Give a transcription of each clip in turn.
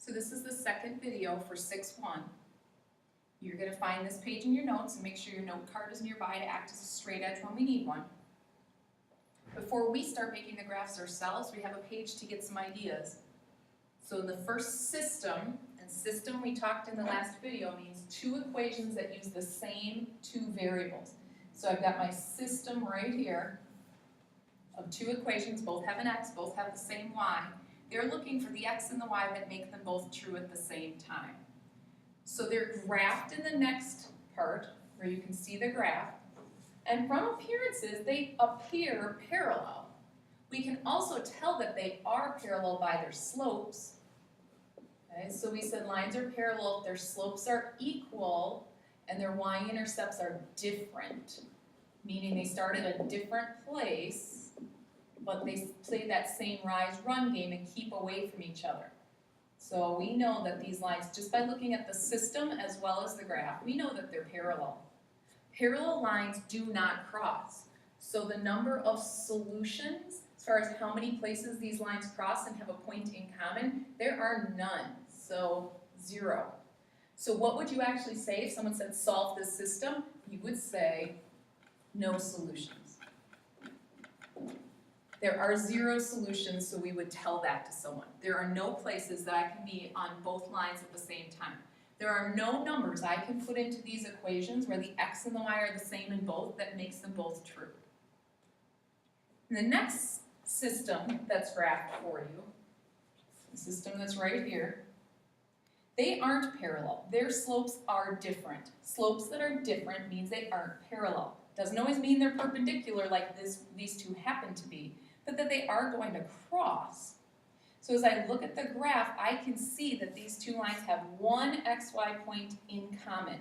So this is the second video for 6-1. You're going to find this page in your notes and make sure your note card is nearby to act as a straight edge when we need one. Before we start making the graphs ourselves, we have a page to get some ideas. So in the first system, and system we talked in the last video means two equations that use the same two variables. So I've got my system right here of two equations, both have an x, both have the same y. They're looking for the x and the y that make them both true at the same time. So they're graphed in the next part, where you can see the graph, and from appearances, they appear parallel. We can also tell that they are parallel by their slopes. Okay, so we said lines are parallel if their slopes are equal and their y-intercepts are different, meaning they start at a different place, but they play that same rise-run game and keep away from each other. So we know that these lines, just by looking at the system as well as the graph, we know that they're parallel. Parallel lines do not cross. So the number of solutions, as far as how many places these lines cross and have a point in common, there are none. So 0. So what would you actually say if someone said solve this system? You would say no solutions. There are 0 solutions, so we would tell that to someone. There are no places that I can be on both lines at the same time. There are no numbers I can put into these equations where the x and the y are the same in both that makes them both true. And the next system that's graphed for you, the system that's right here, they aren't parallel. Their slopes are different. Slopes that are different means they aren't parallel. Doesn't always mean they're perpendicular like these two happen to be, but that they are going to cross. So as I look at the graph, I can see that these two lines have one xy point in common.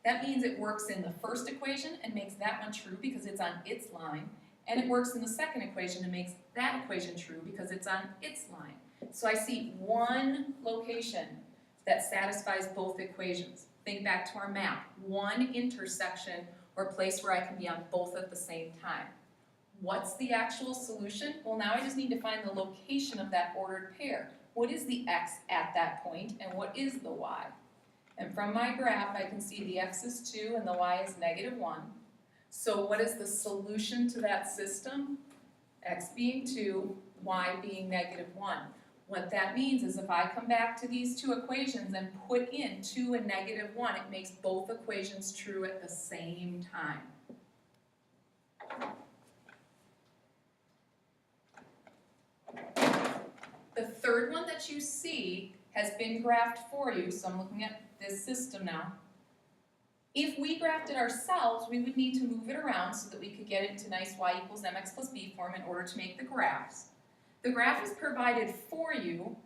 That means it works in the first equation and makes that one true because it's on its line, and it works in the second equation and makes that equation true because it's on its line. So I see one location that satisfies both equations. Think back to our map. One intersection or place where I can be on both at the same time. What's the actual solution? Well, now I just need to find the location of that ordered pair. What is the x at that point, and what is the y? And from my graph, I can see the x is 2 and the y is -1. So what is the solution to that system? X being 2, y being -1. What that means is if I come back to these two equations and put in 2 and -1, it makes both equations true at the same time. The third one that you see has been graphed for you, so I'm looking at this system now. If we graphed it ourselves, we would need to move it around so that we could get it into nice y equals mx plus b form in order to make the graphs. The graph is provided for you,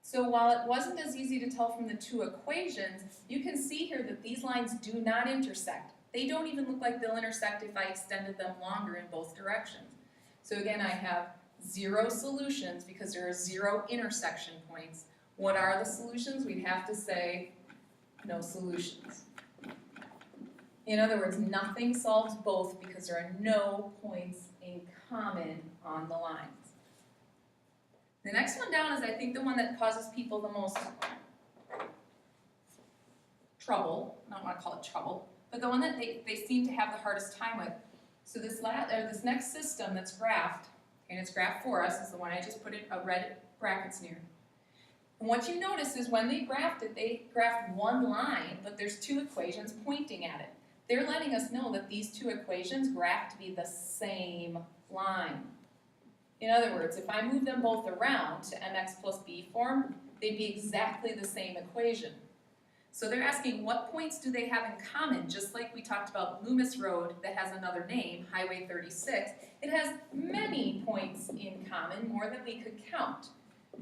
so while it wasn't as easy to tell from the two equations, you can see here that these lines do not intersect. They don't even look like they'll intersect if I extended them longer in both directions. So again, I have 0 solutions because there are 0 intersection points. What are the solutions? We'd have to say no solutions. In other words, nothing solves both because there are no points in common on the lines. The next one down is, I think, the one that causes people the most trouble. I don't want to call it trouble, but the one that they seem to have the hardest time with. So this next system that's graphed, and it's graphed for us, is the one I just put in red brackets near. And what you notice is when they graphed it, they graphed one line, but there's two equations pointing at it. They're letting us know that these two equations graph to be the same line. In other words, if I move them both around to mx plus b form, they'd be exactly the same equation. So they're asking what points do they have in common, just like we talked about Loomis Road that has another name, Highway 36. It has many points in common, more than we could count.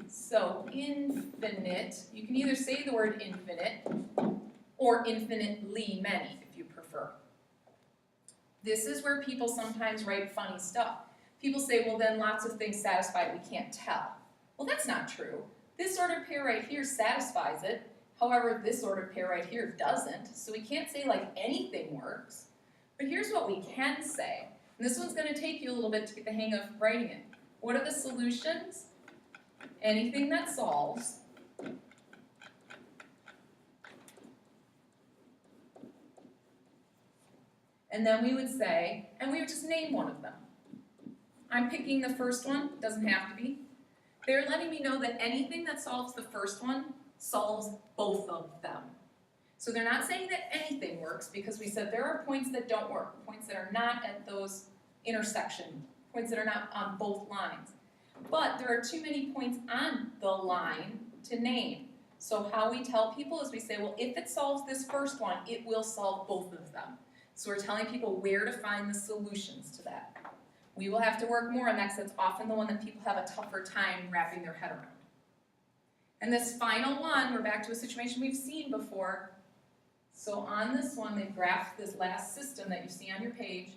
So infinite, you can either say the word infinite or infinitely many if you prefer. This is where people sometimes write funny stuff. People say, well, then lots of things satisfy it, we can't tell. Well, that's not true. This ordered pair right here satisfies it. However, this ordered pair right here doesn't. So we can't say like anything works. But here's what we can say. And this one's going to take you a little bit to get the hang of writing it. What are the solutions? Anything that solves And then we would say, and we would just name one of them. I'm picking the first one, doesn't have to be. They're letting me know that anything that solves the first one solves both of them. So they're not saying that anything works, because we said there are points that don't work, points that are not at those intersections, points that are not on both lines. But there are too many points on the line to name. So how we tell people is we say, well, if it solves this first one, it will solve both of them. So we're telling people where to find the solutions to that. We will have to work more on that, because that's often the one that people have a tougher time wrapping their head around. And this final one, we're back to a situation we've seen before. So on this one, they've graphed this last system that you see on your page.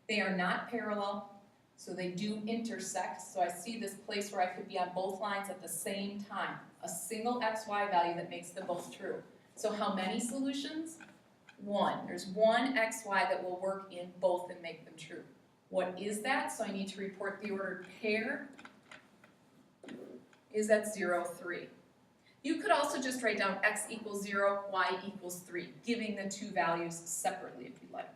They are not parallel, so they do intersect. So I see this place where I could be on both lines at the same time. A single xy value that makes them both true. So how many solutions? One. There's one xy that will work in both and make them true. What is that? So I need to report the ordered pair is at 0, 3. You could also just write down x equals 0, y equals 3, giving the two values separately if you'd like.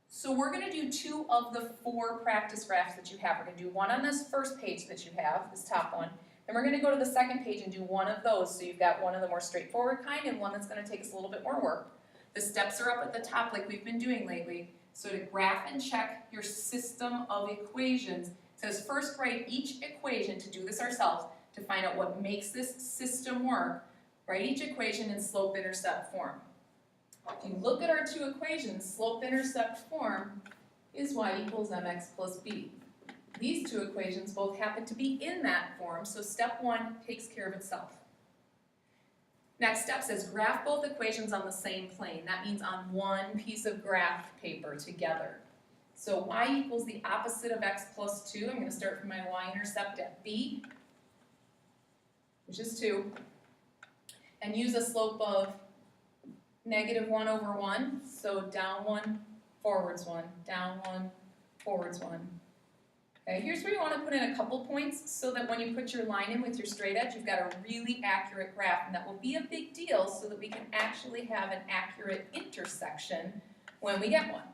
So we're going to do 2 of the 4 practice graphs that you have. We're going to do one on this first page that you have, this top one. Then we're going to go to the second page and do one of those. So you've got one of the more straightforward kind and one that's going to take us a little bit more work. The steps are up at the top like we've been doing lately. So to graph and check your system of equations, it says first write each equation, to do this ourselves, to find out what makes this system work. Write each equation in slope-intercept form. If you look at our 2 equations, slope-intercept form is y equals mx plus b. These 2 equations both happen to be in that form, so step 1 takes care of itself. Next step says graph both equations on the same plane. That means on one piece of graph paper together. So y equals the opposite of x plus 2. I'm going to start from my y-intercept at b, which is 2, and use a slope of -1/1. So down 1, forwards 1, down 1, forwards 1. Okay, here's where you want to put in a couple points so that when you put your line in with your straight edge, you've got a really accurate graph, and that will be a big deal so that we can actually have an accurate intersection when we get one.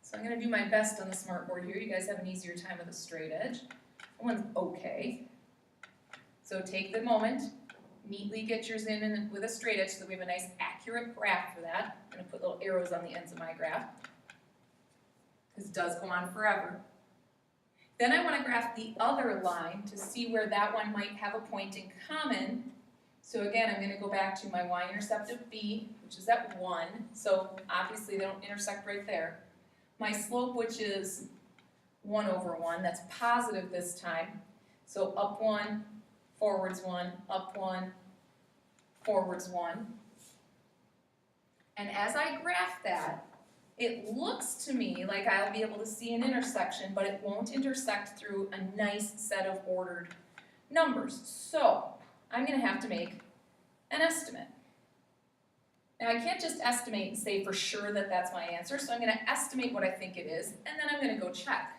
So I'm going to do my best on the smartboard here. You guys have an easier time with a straight edge. That one's okay. So take the moment, neatly get yours in with a straight edge so that we have a nice accurate graph for that. I'm going to put little arrows on the ends of my graph, because it does go on forever. Then I want to graph the other line to see where that one might have a point in common. So again, I'm going to go back to my y-intercept of b, which is at 1. So obviously they don't intersect right there. My slope, which is 1/1, that's positive this time. So up 1, forwards 1, up 1, forwards 1. And as I graph that, it looks to me like I'll be able to see an intersection, but it won't intersect through a nice set of ordered numbers. So I'm going to have to make an estimate. Now I can't just estimate and say for sure that that's my answer, so I'm going to estimate what I think it is, and then I'm going to go check.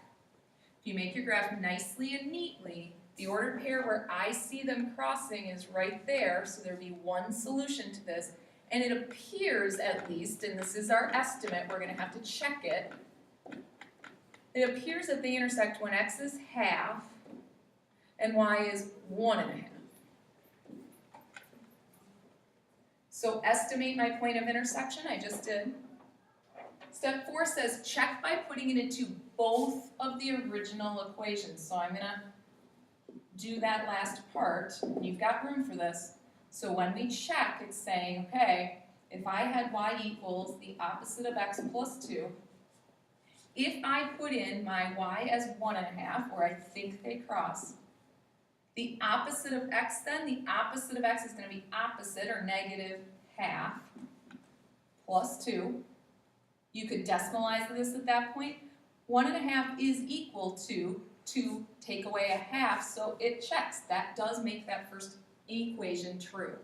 If you make your graph nicely and neatly, the ordered pair where I see them crossing is right there, so there'll be one solution to this. And it appears, at least, and this is our estimate, we're going to have to check it. It appears that they intersect when x is half and y is 1.5. So estimate my point of intersection, I just did. Step 4 says check by putting it into both of the original equations. So I'm going to do that last part. You've got room for this. So when we check, it's saying, okay, if I had y equals the opposite of x plus 2, if I put in my y as 1.5, where I think they cross, the opposite of x then, the opposite of x is going to be opposite, or -half, plus 2. You could decimalize this at that point. 1.5 is equal to 2 take away a half, so it checks. That does make that first equation true.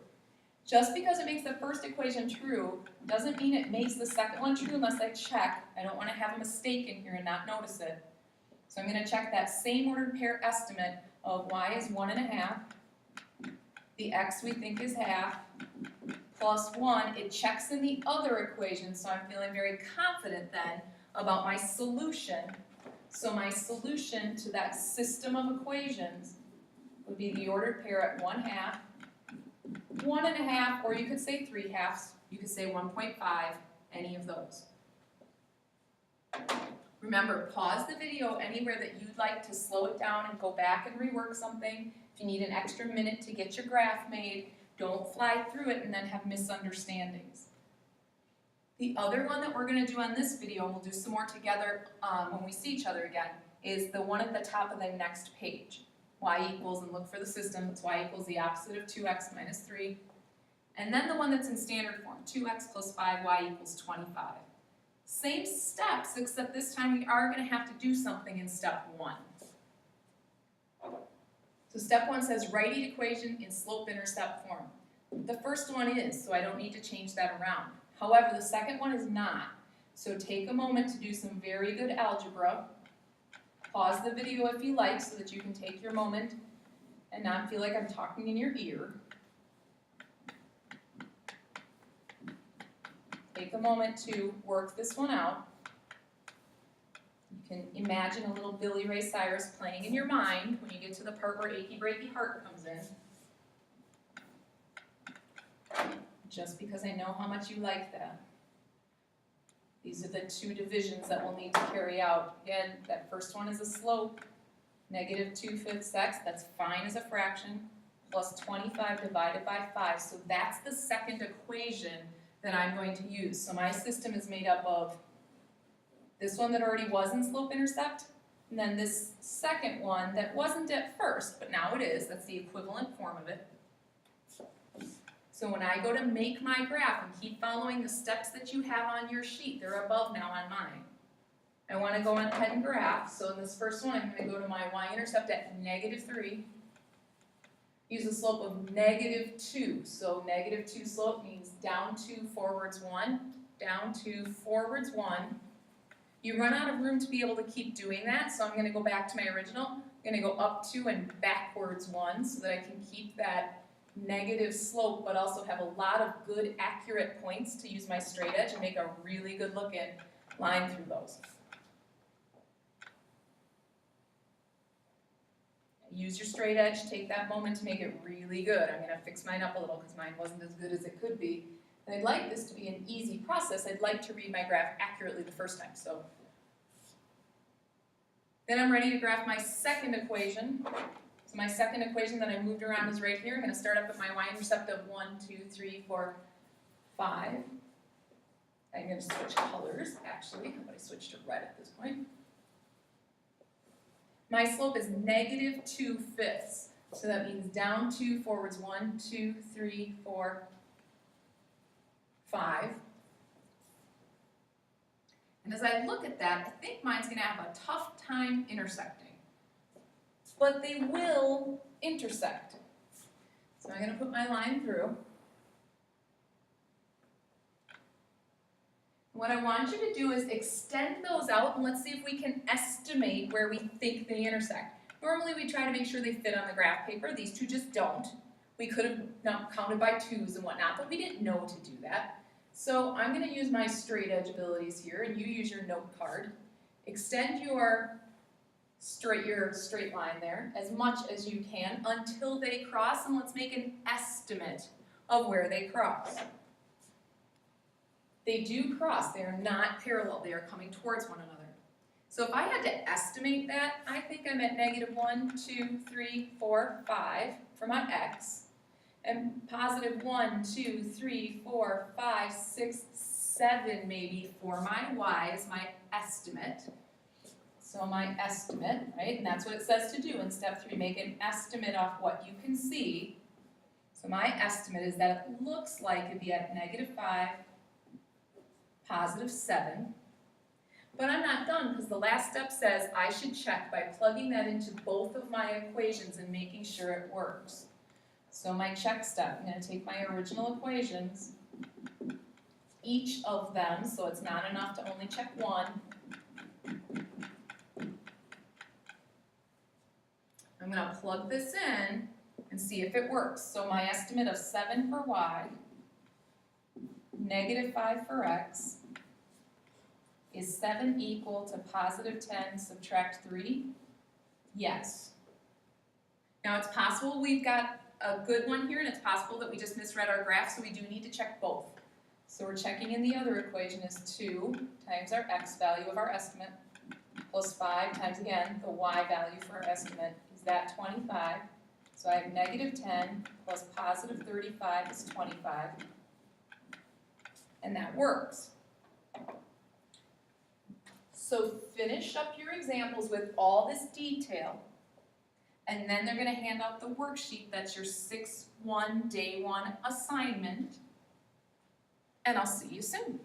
Just because it makes the first equation true doesn't mean it makes the second one true unless I check. I don't want to have a mistake in here and not notice it. So I'm going to check that same ordered pair estimate of y is 1.5 the x we think is half, plus 1, it checks in the other equation, so I'm feeling very confident then about my solution. So my solution to that system of equations would be the ordered pair at 1/2, 1.5, or you could say 3/2, you could say 1.5, any of those. Remember, pause the video anywhere that you'd like to slow it down and go back and rework something. If you need an extra minute to get your graph made, don't fly through it and then have misunderstandings. The other one that we're going to do on this video, and we'll do some more together when we see each other again, is the one at the top of the next page. Y equals, and look for the system, it's y equals the opposite of 2x minus 3. And then the one that's in standard form, 2x plus 5y equals 25. Same steps, except this time we are going to have to do something in step 1. So step 1 says write each equation in slope-intercept form. The first one is, so I don't need to change that around. However, the second one is not. So take a moment to do some very good algebra. Pause the video if you like so that you can take your moment and not feel like I'm talking in your ear. Take a moment to work this one out. You can imagine a little Billy Ray Cyrus playing in your mind when you get to the part where Achy Breaky Heart comes in. Just because I know how much you like that. These are the two divisions that we'll need to carry out. Again, that first one is a slope, -2/5 x, that's fine as a fraction, plus 25 divided by 5. So that's the second equation that I'm going to use. So my system is made up of this one that already was in slope-intercept, and then this second one that wasn't at first, but now it is. That's the equivalent form of it. So when I go to make my graph, and keep following the steps that you have on your sheet, they're above now on mine. I want to go ahead and graph. So in this first one, I'm going to go to my y-intercept at -3. Use a slope of -2. So -2 slope means down 2, forwards 1, down 2, forwards 1. You run out of room to be able to keep doing that, so I'm going to go back to my original. I'm going to go up 2 and backwards 1 so that I can keep that negative slope, but also have a lot of good, accurate points to use my straight edge and make a really good looking line through those. Use your straight edge, take that moment to make it really good. I'm going to fix mine up a little because mine wasn't as good as it could be. And I'd like this to be an easy process. I'd like to read my graph accurately the first time. So then I'm ready to graph my second equation. So my second equation that I moved around is right here. I'm going to start up at my y-intercept of 1, 2, 3, 4, 5. I'm going to switch colors, actually. How about I switch to red at this point? My slope is -2/5. So that means down 2, forwards 1, 2, 3, 4, 5. And as I look at that, I think mine's going to have a tough time intersecting. But they will intersect. So I'm going to put my line through. What I want you to do is extend those out, and let's see if we can estimate where we think they intersect. Normally we try to make sure they fit on the graph paper. These two just don't. We could have not counted by 2s and whatnot, but we didn't know to do that. So I'm going to use my straight edge abilities here, and you use your note card. Extend your straight line there as much as you can until they cross, and let's make an estimate of where they cross. They do cross. They are not parallel. They are coming towards one another. So if I had to estimate that, I think I'm at -1, 2, 3, 4, 5 for my x, and +1, 2, 3, 4, 5, 6, 7 maybe for my y is my estimate. So my estimate, right, and that's what it says to do in step 3, make an estimate off what you can see. So my estimate is that it looks like it'd be at -5, +7. But I'm not done because the last step says I should check by plugging that into both of my equations and making sure it works. So my check step, I'm going to take my original equations, each of them, so it's not enough to only check one. I'm going to plug this in, and see if it works. So my estimate of 7 for y, -5 for x, is 7 equal to +10 subtract 3? Yes. Now it's possible we've got a good one here, and it's possible that we just misread our graph, so we do need to check both. So we're checking in the other equation is 2 times our x value of our estimate plus 5 times, again, the y value for our estimate. Is that 25? So I have -10 plus +35 is 25. And that works. So finish up your examples with all this detail, and then they're going to hand out the worksheet that's your 6-1 day 1 assignment, and I'll see you soon.